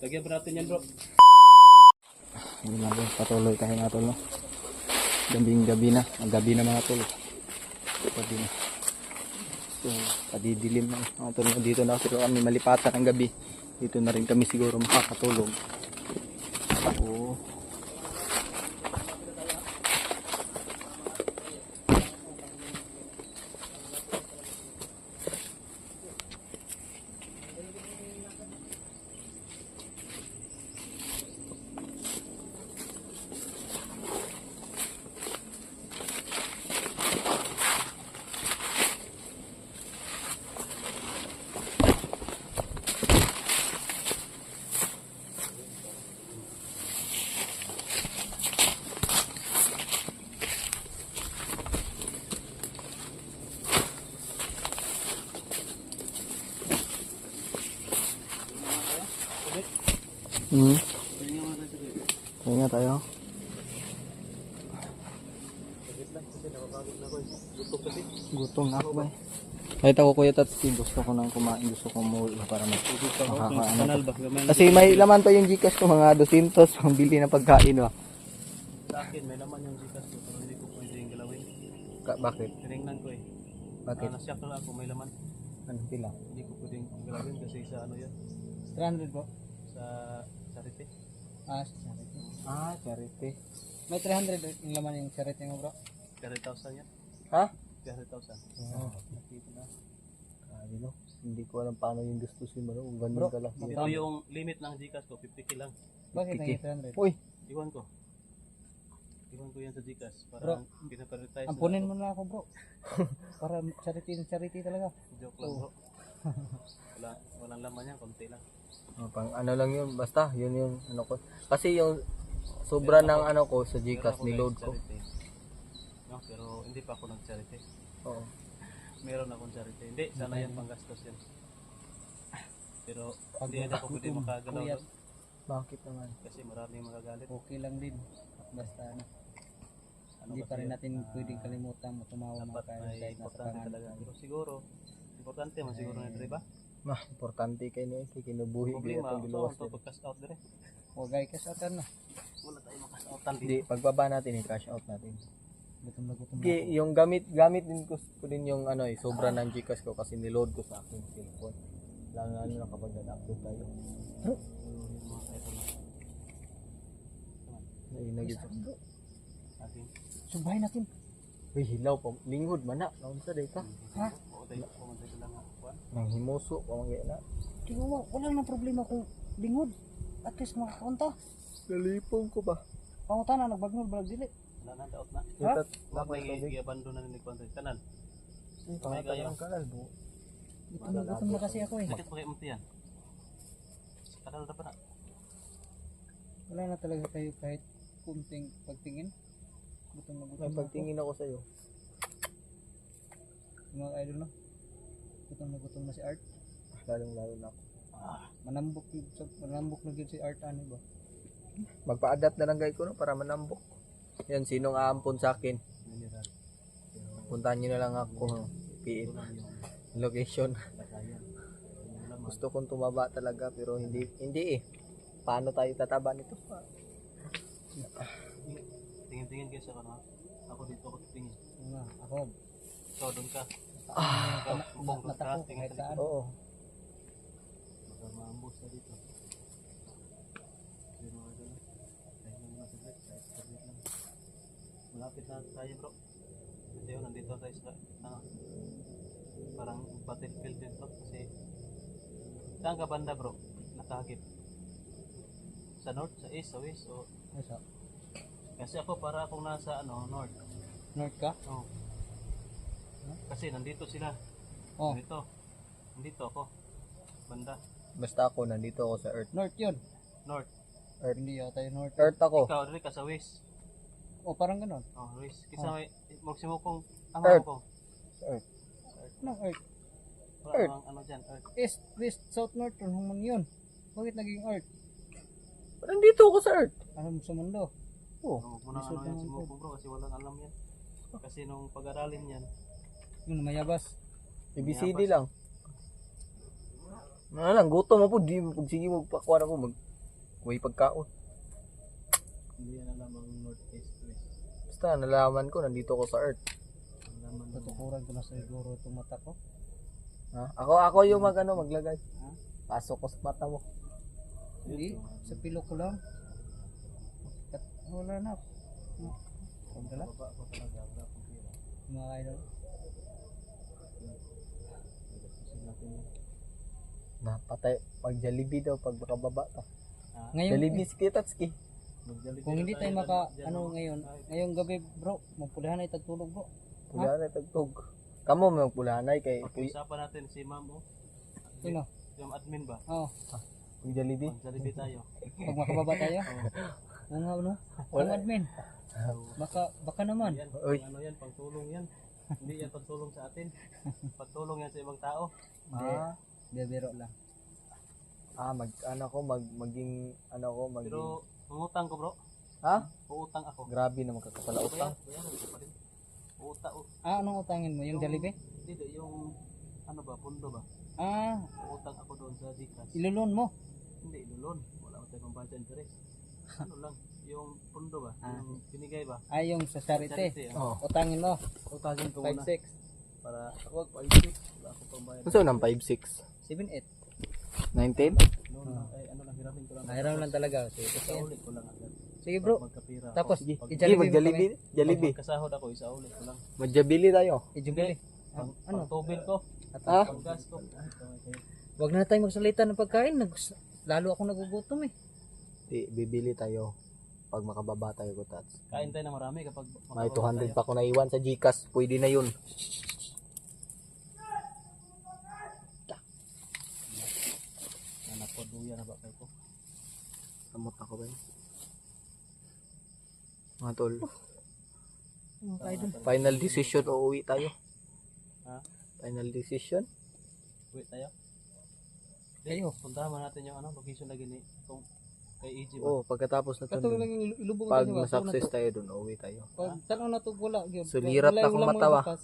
Lagyan pa natin yan bro. Hindi na bro, patuloy tayo nga tol no. Gabi na, ang gabi na mga tol. Gabi na. So, padidilim na mga tol. Dito na siguro kami malipatan ng gabi. Dito na rin kami siguro makakatulog. Oo. Kaya nga tayo. Gutom na ako ba eh. Kahit ako kuya Tatsi, gusto ko nang kumain, gusto ko muli para makakaano. Kasi may laman pa yung Gcash ko, mga 200 pang bili na pagkain ba. Sa akin may laman yung Gcash ko pero hindi ko pwedeng galawin. Bakit? Tinignan ko eh. Bakit? Nasyak na ako may laman. Ano pila? Hindi ko pwedeng galawin kasi sa ano yan. 300 po. Sa Charity. Charity. Charity. May 300 yung laman yung charity mo bro. 30,000 yan. Ha? 30,000. Oo. Nakita na. Grabe no. Hindi ko alam paano yung gustusin mo no. Kung ganun ka lang. Ito yung limit ng Gcash ko, 50k lang. Bakit Tiki. naging 300? Uy! Iwan ko. Iwan ko yan sa Gcash para Bro, pinaprioritize. ampunin mo na ako bro. Para charity talaga. Joke lang bro. Walang laman yan, konti lang. Pang ano lang yun. Basta yun yung ano ko. Kasi yung sobra ng ano ko sa Gcash niload ko. No, pero hindi pa ako nag-charity. Oo. Meron akong charity. Hindi, sana yan panggastos yan. Pero hindi ako pwede makagalaw doon. Bakit naman? Kasi maraming magagalit. Okay lang din. Basta ano. Hindi pa kasi, rin natin pwedeng kalimutan mo tumawa mga dapat kain may kahit nasa importante pangalan. talaga. Pero siguro, importante man siguro na ito, diba? Importante kayo niya. Kinubuhi. Problema, Kaya so ito pag-cash out dire. Huwag cash out na. Wala tayong makash outan Hindi, dito. pagbaba natin i-cash out natin. Gutom na gutom na. Okay, yung gamit din ko din yung ano sobra ng Gcash ko kasi niload ko sa aking cellphone. Lalo na kapag nag-upload tayo. Nagit. Ating, Subahin natin. Uy, hilaw pa. Linghod man na. Naunsa day ka? Ha? o tayo, pumunta sila nga. Kuan. Nang himuso pa mga na. Tingnan mo, wala nang problema kung lingod. At least makakaunta. Nalipong ko ba? Pangutan na, nagbagnol, balag dili. Wala na, daot na. Ha? Wala may i-abandon na ni Kuan sa kanan. Pangatay ang kanal bu. Gutom na kasi ako eh. Sakit pa kayo yan. Sa kanal na pa na. Wala na talaga kayo kahit kunting pagtingin. Gutom na gutom May na ako. pagtingin ako sa'yo. Mga idol no. Gutom na si Art. Lalong-lalo na ako. Manambok na gid si Art ano ba? Magpa-adapt na lang guys ko no para manambok. Yan, sinong aampon sa akin? Puntahan nyo na lang ako. PM. Location. Gusto kong tumaba talaga pero hindi eh. Paano tayo tataba nito? Tingin-tingin kayo sa kanal. Ako dito ako tingin. Nga, ako. So, doon ka. Mata ko kahit saan. Oo. Baka maambos na dito. Pero ano na. Tayo na mga saglit. Saglit lang. Malapit na tayo bro. Kasi yun, nandito tayo sa parang battlefield din bro. Kasi saan ka banda bro? Nakahagip. Sa north, sa east, sa west o... Asa? Kasi ako para akong nasa north. North ka? Oh. Kasi nandito sila. Oh, Nandito ako. Banda. Basta ako nandito ako sa Earth. North 'yun. North. Hindi yata yung North. Earth ako. Ikaw rin ka sa west. Oh, parang gano'n. Oh, west. Kisa may magsimo kong Earth. ko. Sa Earth. Anong Earth? Wala Earth. namang ano dyan, Earth. East, West, South, North. Anong man yun? Bakit naging Earth? Nandito ako sa Earth. Ano sa mundo? Oh. Oh, muna Lisod ano yan naman si Moko bro kasi walang alam yan. Kasi nung pag-aralin yan, Yun, mayabas. ABCD lang. Ano lang, gutom mo po. Di, pag sige magpakuha ako, Way pagkaon. Hindi yan alam ang north, east, west. Basta nalaman ko nandito ko sa Earth. Ang laman ng Tutukuran ko na siguro itong mata ko. Ha? Ako yung maglagay. Ha? Pasok ko sa mata mo. Hindi, sa pilo ko lang. Wala na. Pagdala, baba ko talaga, wala akong pira. mga idol. Kasi natin yun. Napatay. Pag Jollibee daw, pag makababa ta. Ha? Ngayon, Jollibee si Tatsuki. Mag-Jollibee kung hindi na tayo dyan, maka, dyan, ano oh. ngayon, Ay, ngayong gabi bro, magpulihan na itagtulog bro. Pula na tagtog. Kamo may pulanay kay Pag-usapan natin si ma'am, oh. Sino? Yung admin ba? Oo, Kung Jollibee. Mag-Jollibee tayo. pag makababa tayo. Oh. Oo nga, no? Wala. Ang admin. Baka naman. Yan, Uy. ano yan, pagtulong yan. Hindi yan pagtulong sa atin. Pagtulong yan sa ibang tao. Hindi, hindi, biro lang. Maging Pero, mangutang ko bro. ha? Uutang ako. Grabe naman kakapala utang. Bayaran ko pa rin. Uutang. Anong utangin mo? Yung Jollibee? Hindi, yung, ano ba, pundo ba? Uutang ako doon sa Gcash. Ilulun mo. Hindi, lulon. Wala ko tayong pambayad sa interest. Ano lang, yung pundo ba? Yung binigay ba? Yung sa charity. Oh. Utangin mo. Utangin ko muna. 5-6. Para ako, 5-6. Wala ako pambayad. Ano nang 5-6? 7-8. 19? Ay, ano lang, hiramin ko lang. Mahirap lang talaga. Sige, Isa ulit ko lang agad. sige bro. Magkapira. Tapos, Sige, i-Jollibee mo kami. mag-Jollibee. Jollibee. Kasahod ako, isa ulit ko lang. Mag-Jollibee tayo. I-Jollibee. Pang, Ano? pang tubil ko. Ha? Pang gas ko. Wag na tayo magsalita ng pagkain. Lalo ako nagugutom eh. Bibili tayo. Pag makababa tayo ko tats. Kain tayo na marami kapag May makababa 200 pa ako naiwan sa Gcash. Pwede na yun. Anak ko, duya na ba kayo ko? Samot ako ba yun? Mga tol. Final decision o uwi tayo. Ha? Final decision. Wait tayo. Kayo. Puntahan mo natin yung ano, location lagi ni itong kay EG ba? Oo, pagkatapos na Katong to. lang ilubog Pag tayo, wag na-success na to. tayo dun, uwi tayo. Pag tanong na to wala. gyud. Sulirat Wala- na akong wala mga matawa. bukas.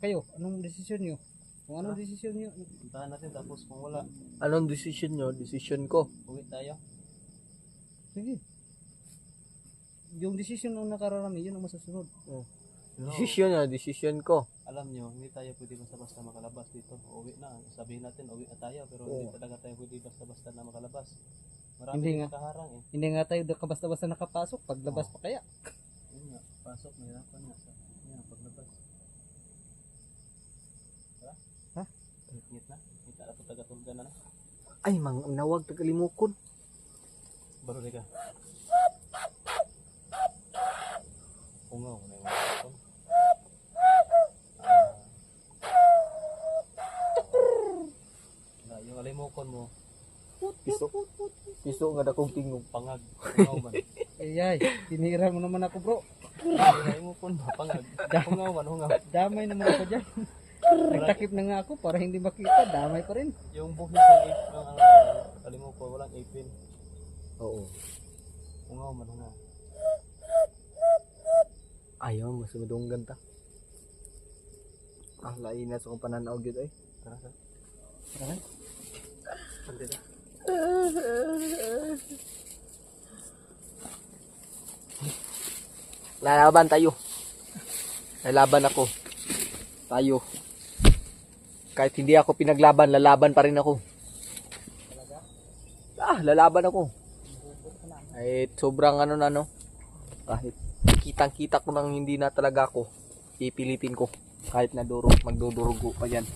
Kayo, anong desisyon nyo? Kung anong desisyon nyo, Puntahan natin tapos kung wala, Anong decision nyo? Decision ko. uwi tayo. sige. Yung desisyon ng nakararami, yun ang masusunod. Pero, Decision nyo, decision ko. alam nyo, hindi tayo pwede basta-basta makalabas dito. Uwi na. Sabihin natin, uwi na tayo. Pero Oo. hindi talaga tayo pwede basta-basta na makalabas. Marami Hindi hindi nga. nakaharang eh. Hindi nga tayo basta-basta nakapasok. Paglabas pa kaya. Yun nga, pasok, mahirapan nga. Yan, paglabas. Tara? Ha? Ngit na. Kita na po taga-tulga na na. Ay, nawag tagalimukon. Baro di ka. Ungaw na yung mga ito. Yung alimukon mo, Piso nga dakong tingog. pangag. Ungaw man. Ayay, tinira mo naman ako bro. Yung alimukon mo, pangag. Ungaw man, ungaw. Damay naman ako dyan. Nagtakip na nga ako para hindi makita. Damay pa rin. Yung buhis yung ano, alimukon, walang ipin. Oo. Ungaw man, ungaw. Ayaw, mas madunggan ta. Lain na sa kong pananaw gyud ay. Tara, tara. Tara. Pandi na. Lalaban tayo. Lalaban ako. Tayo. Kahit hindi ako pinaglaban, lalaban pa rin ako. Lalaban ako. Kahit sobrang ano na no. Kahit kitang-kita ko nang hindi na talaga ako. Pipilitin ko. Kahit na magdudurugo pa yan.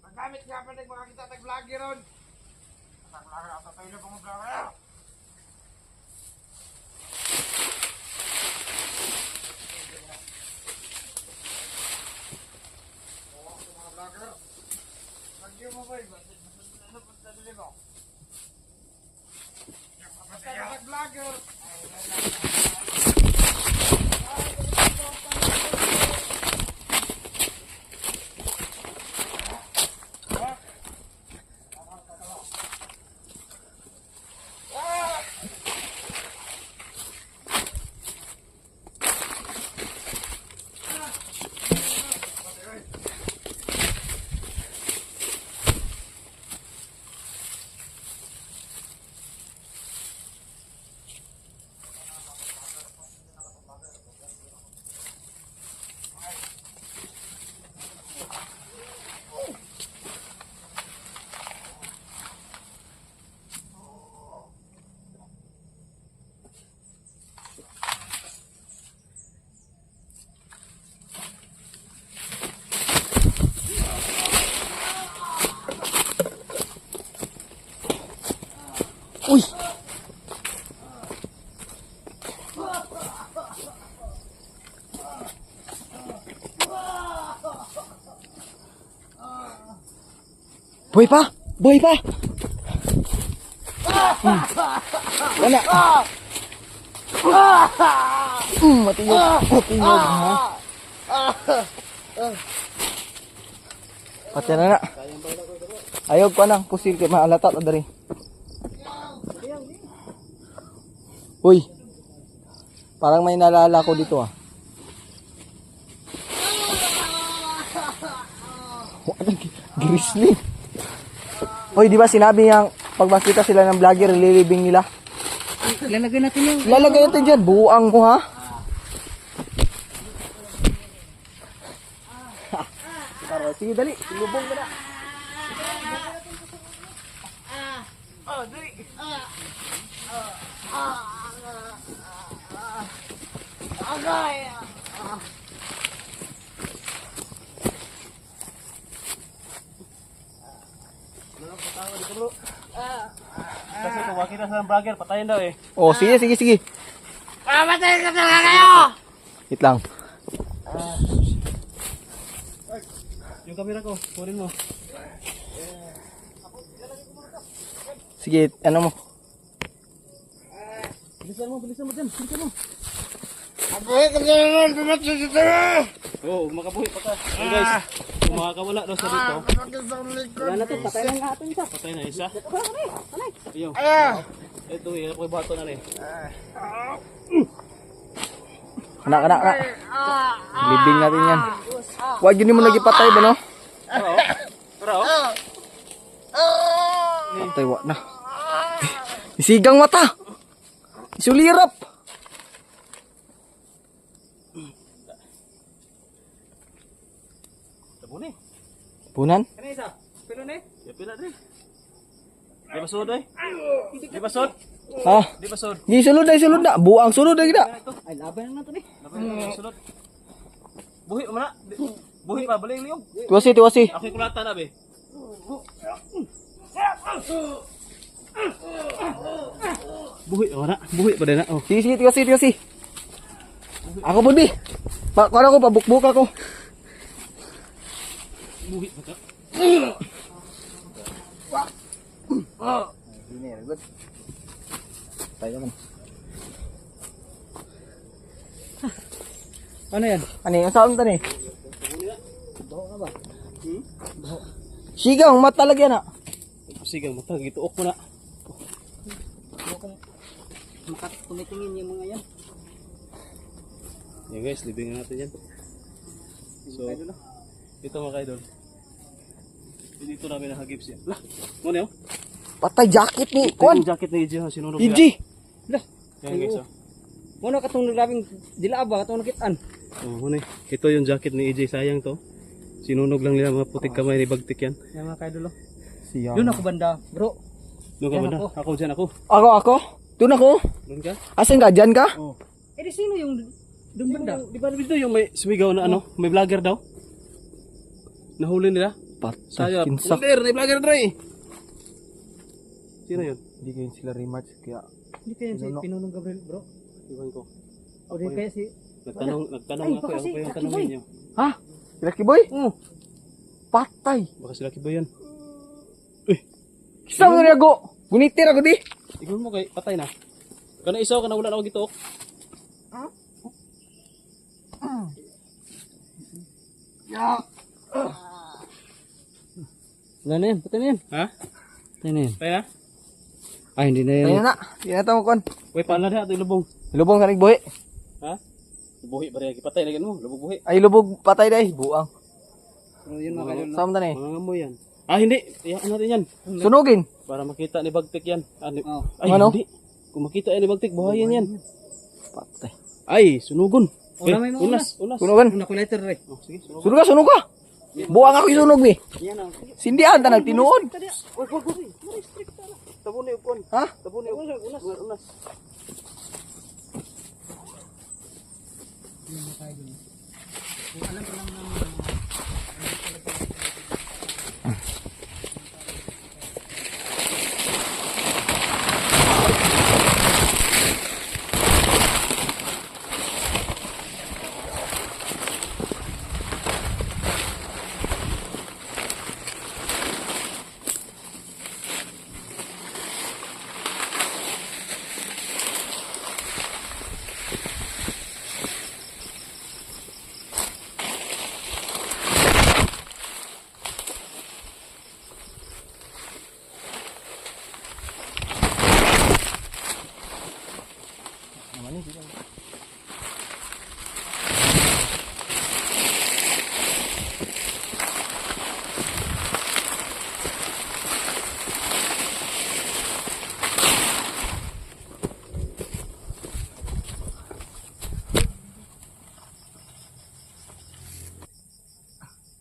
Magamit nga pa nagmakakita tag-vlogger ron. Tag-vlogger ako tayo na pang vlogger. Lagyan mo ba yun? Ano po sa dili mo? Basta tag-vlogger. Uy! Boy pa! Boy pa! Wala! Matiyog! Matiyog ha! Pati na na! Ayog ko na, pusil kay maalata o dari. Uy! Parang may nalala ko dito ah. Grizzly. Hoy, di ba sinabi niyang pag makita sila ng vlogger, lilibing nila? Lalagay natin yung... Lalagay natin dyan, buang mo ha. Sige, dali. Lubong mo na. Kasi kung makita sa vlogger, patayin daw eh. Oh, sige, sige, sige. Patayin ka talaga kayo! Wait lang. Yung camera ko, kunin mo. Sige, ano mo? Bilisan mo dyan, bilisan mo. Abuhay ka talaga! Pumatay ka talaga! Oo, makabuhi pa ka. Hey guys, kung makakawala daw sa dito, Wala na to, patay lang natin isa. patay na isa. Ayaw. Ito eh, ako yung bato na rin. Anak, anak, anak. Libing natin yan. Huwag yun mo nagipatay ba no? Pero, Patay, wak na. Isigang mata. Isulirap. tabuni. Punan? Ano isa? Pero na eh. Ya pila rin. Di ba sud eh? Di ba sud? Ha? Di ba sud? Di sulod na. Buang sulod na kita. Ay, laban na natin eh. Dapat na sulod. Buhi mo na. Buhi pa, baling liyog. Tiwasi, tiwasi. Ako yung kulata na be. Buhi, wala. Buhi pa din na. Oh. Sige, sige, tiwasi, tiwasi. Ako po, Bi. Kala ko, pabukbuk ako. Buhi pa ka. Tayo naman. Ano yan? Ano yung sound to ni? Sigang, matalagyan na. Sige, matag. Ituok mo na. Makatumitingin yung mga yan. Yan guys, libingan natin yan. So, ito mga kaidol. Dito namin nahagip siya. Lah, muna yun. Patay jacket ni. Ito Kuan. yung jacket na EJ ha, sinunog EG. Lah, Yan guys, oh. muna katong naglabing dilaba, katong nakitaan. Oh, muna. Ito yung jacket ni EJ, sayang to. Sinunog lang nila mga putik kamay ni Bagtik yan. Yan mga kaidolo. Siyang. Doon ako banda, bro. Doon ka Yan ba na? ako. Ako dyan ako. Ako. Doon ako. Doon ka? Asan ka? Diyan ka? Oh. Eh di sino yung doon banda? Di ba dito yung may sumigaw na ano? May vlogger daw? Nahuli nila? Patay. Sayap. Kinsak. Vlogger! May vlogger Dre! Sino yun? Hindi ko yun sila rematch. Kaya Hindi kaya si Pinuno. Pinunong Gabriel bro. Iwan ko. O di kaya si... Nagtanong Ay, ako. baka Ako si pa yung Lucky tanongin Boy. niyo. Lucky Boy? Oo. Patay. Baka sila kiba yan. Kisa mo na go. Gunitir ako di. Ikaw mo kay patay na. Kana isaw kana wala na ako gituok. Wala na yan, patay na yan. Ha? Patay na yan. Patay na? Ay, hindi na yan. Ayun na. Hindi na tamo kon. Uy, paala na ito ilubong. Lubong sa buhi. Ha? Buhi ba rin? Patay lagi mo. Lubog buhi. Ay lubog patay dai. Buang. So, yun mga kaidol. Sama tani. Mga ngamoy yan. Ah, hindi. Iyaan natin yan. Sunugin. Para makita ni Bagtik yan. Oh. Ay, Ano? hindi. Kung makita ni Bagtik, buhayan yan. Patay. Ay, sunugon. Una, may mga unas. Sunugan. Una ko letter rin. Oh, sige, sunugon. Sunog ka, sunog ka. Buang ako yung sunog ni. Yan ang. Sindihan ta nagtinuod. Uy. Tabo ni Upon. Ha? Tabo ni Upon. Unas.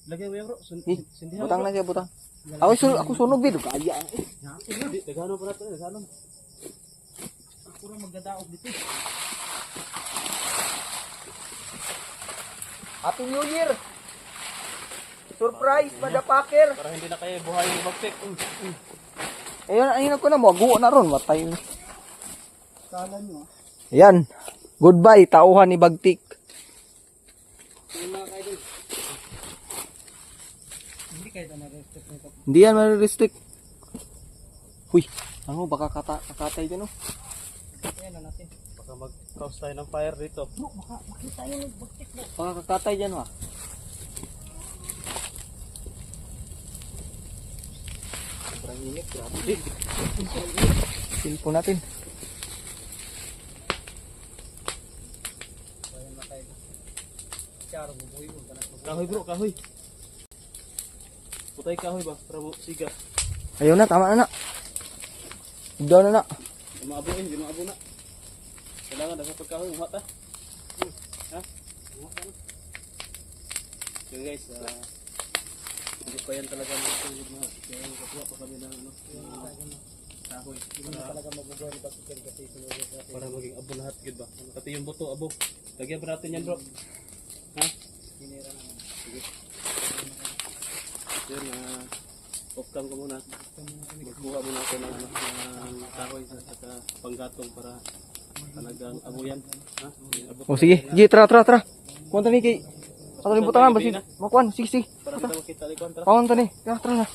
Lagyan mo yan bro. Sindihan. Butang na siya, butang. Ako sunog dito. Kaya. Dagano pa natin. Dagano. Puro magdadaog dito. Happy New Year. Surprise, motherfucker. Para hindi na kayo buhayin ni Bagtik. Ayun ako na mo. Guwa na ron. Matay na. Kala nyo ah. Ayan. Goodbye, tauhan ni Bagtik. Yung mga kaidol. Hindi kayo na respect nito. Hindi yan ma-restrict. Huy. Ano, baka kakatay dyan, oh. Ayan na natin. Baka mag-cause tayo ng fire dito. Bro, makita nyo nagbagtik na. Baka kakatay dyan, ha. Sobrang init, grabe. Silpo natin. Ayan na kaidol. Charo, bubuhay mo. Kahoy bro, kahoy. Putay kahoy ba? Para mo siga. Ayun na, tama na na. Down na na. Di maabo na. Kailangan na sa pagkahoy, umata. Ha? Umata na. So guys, hindi pa yan talaga matulog na. Kaya kakuha pa kami ng ano, kahoy. Hindi na talaga mabubuhay ni Bagtik kasi sinugod natin. Para maging abo lahat, gid ba? Pati yung buto, abo. Lagyan pa natin yan bro. Ha? Hinira naman. Sige. Yun, off cam ko muna. Magkuha muna ako ng, ng kahoy at panggatong para talagang abo yan. Ha? Abot O sige, sige, tara. Kuwanta ni kay. Sa kalibutan na, basi. Makuan, sige. para kita makita likuan. Tara. Paunta ni. Tara na.